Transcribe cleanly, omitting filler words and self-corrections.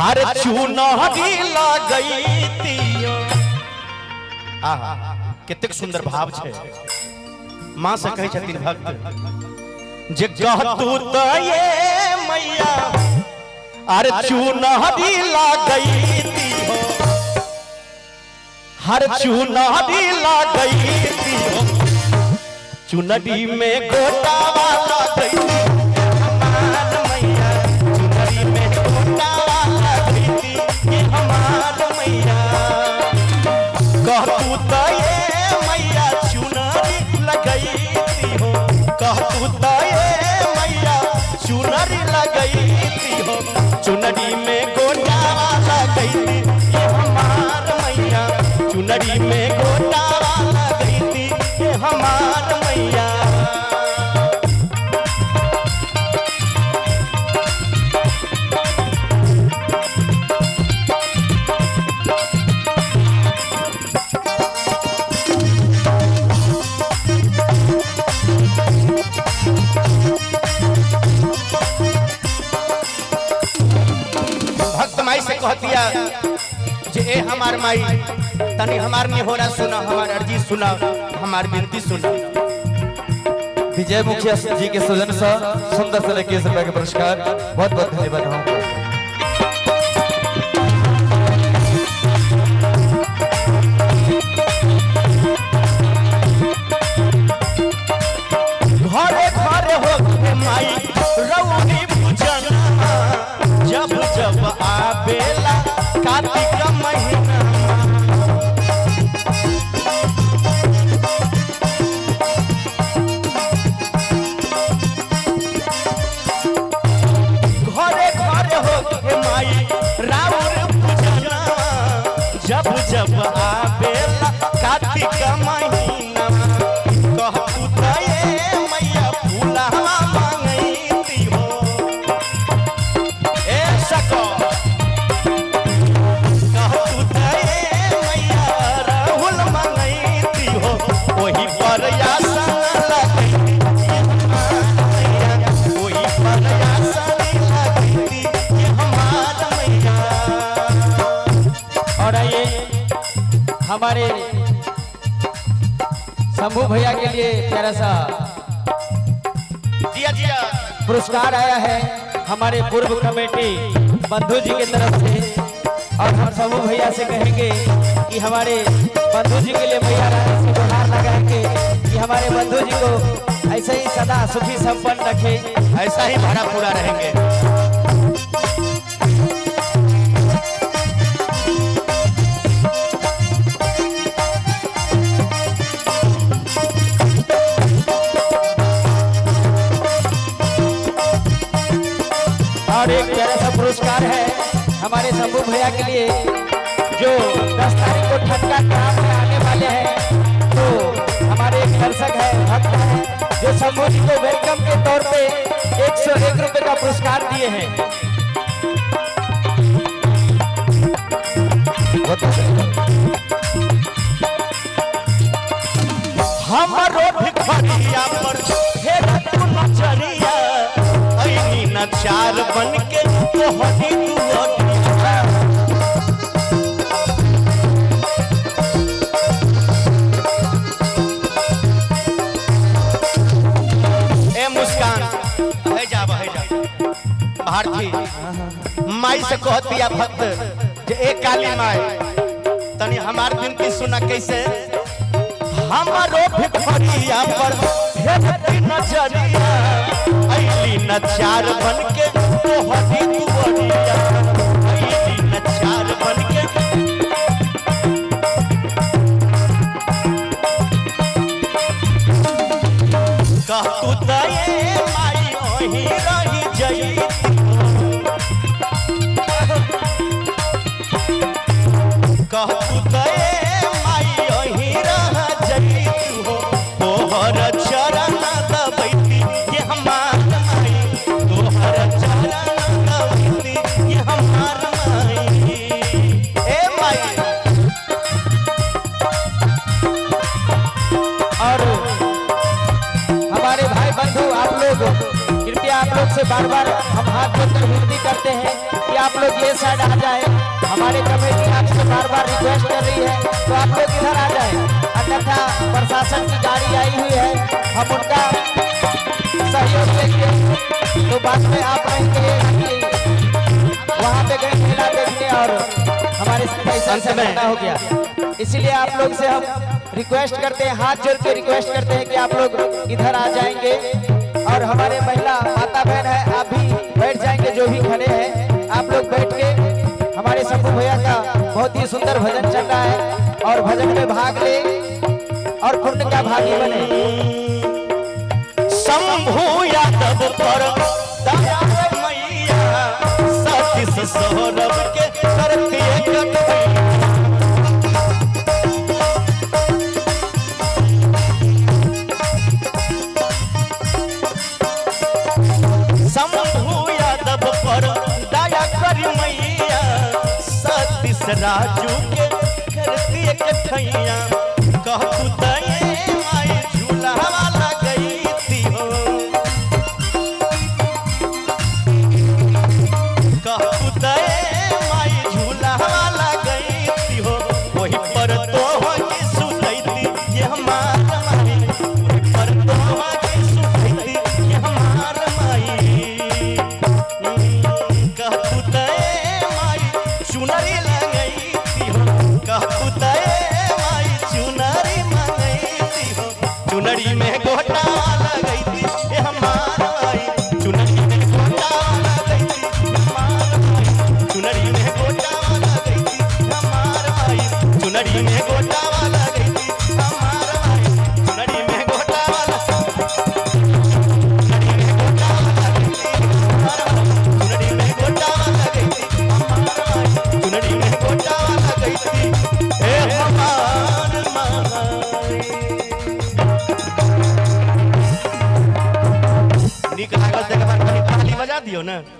हर चुनरी लगैती आहा कतेक सुंदर भाव छे। मां से कहे छथिन भक्त जे कहतू त ये मैया अरे चुनरी लगैती हो, हर चुनरी लगैती हो, चुनरी में गोटावा लगैती हमार मैया, चुनरी में गोटावा लगैती हमार मैया। कहतू त ये मैया चुनरी लगैती हो, कहतू त ये मैया चुनरी लगैती हो, चुनरी में गोटावा लगैती हमार मैया, चुनरी में गोटावा लगैती हमार मैया। भक्त माई से कह दिया जे ए हमार माई तनी हमार निहोरा सुना, हमार अर्जी सुना, हमार विनती सुना। विजय मुखिया जी के सौजन्य से सुंदर से 21 रुपए के पुरस्कार बहुत बहुत धन्यवाद। घरे घरे हो माई रउनी पूजन, जब जब आवेला कार्तिक महीना, घरे घरे हो माई राउर पूजन, जब जब आवेला कार्तिक महीना। कहतू त ये मैया फूलवा मांगैती हो, ए सको कहतू त ये मैया राहुल मांगैती हो, वही पर आसन लगैती हमार मैया, वही पर आसन लगैती हमार मैया। और ये हमारे शंभू भैया के लिए प्यारा सा जिया जिया पुरस्कार आया है हमारे पूर्व कमेटी बंधु जी की तरफ से। और हम शंभू भैया से कहेंगे कि हमारे बंधु जी के लिए मैया रानी से गुहार लगाएंगे कि हमारे बंधु जी को ऐसे ही सदा सुखी संपन्न रखे, ऐसा ही भरा पूरा रहेंगे। और एक प्यारा सा पुरस्कार है हमारे शंभू भैया के लिए जो 10 तारीख को ठंडा काम में आने वाले हैं। तो हमारे एक दर्शक है, भक्त है, जो शंभू जी को वेलकम के तौर पे 101 रुपए का पुरस्कार दिए हैं। हमरो भिखरिया पर फेर तू नजरिया, ऐनी नचार बन के तोहरी दुआरिया। ए मुस्कान है जा भारती माई से कहतिया भक्त जे ए काली माई तनी हमार विनती सुना कैसे। हमरो भिखरिया पर फेरती नजरिया, ऐली नचार बन के तोहरी दुआरिया, ऐली नचार बन के। कहतू त ये माई ओही रही जईती हो, कहतू त ये माई ओही रह जईती हो, तोहर चरण दबैती ये हमार माई, तोहर चरण दबैती बार बार हम हाथ जोड़कर विनती करते हैं कि आप लोग ये साइड आ जाए। हमारे कमेटी आपसे बार बार रिक्वेस्ट कर रही है तो आप लोग इधर आ जाए, अन्यथा प्रशासन की गाड़ी आई हुई है, हम उनका सहयोग लेंगे। तो बाद में आप रहेंगे वहाँ पे गए मेला देखने और हमारे पैसा से घटना हो गया। इसीलिए आप लोग से हम रिक्वेस्ट करते हैं, हाथ जोड़ के रिक्वेस्ट करते हैं कि आप लोग इधर आ जाएंगे और हमारे महिला माता बहन है आप भी बैठ जाएंगे, जो भी खड़े हैं आप लोग बैठ के। हमारे शंभू भैया का बहुत ही सुंदर भजन चल रहा है और भजन में भाग ले और पुण्य का भागी बने। शंभू यादव पर दया मैया सतीश सौरभ के करती शंभू यादव पर दया करी मैया सतीश राजू के करती कठैया कहतू दये माई झूला वाला गई थी हो कहतू दये माई झूला वाला गई थी हो वही पर तो होगी सुनैती ये हमार माई वही पर तो होगी सुनैती ये हमार माई कहतू दये माई चुनरी लगई थी हो कहतू दये माई चुनरी मंगई थी हो चुनरी में गोटा लगई थी ये हमार माई चुनरी में गोटा लगई थी हमार माई चुनरी में गोटा लगई थी हमार माई चुनरी में गोटा लगई थी हमार माई चुनरी में गोटा चुनरी में गोटा लगई थी हमार माई चुनरी में गोटा लगई थी हे हमार माई। निक लागल देख ताली बजा दियो ना।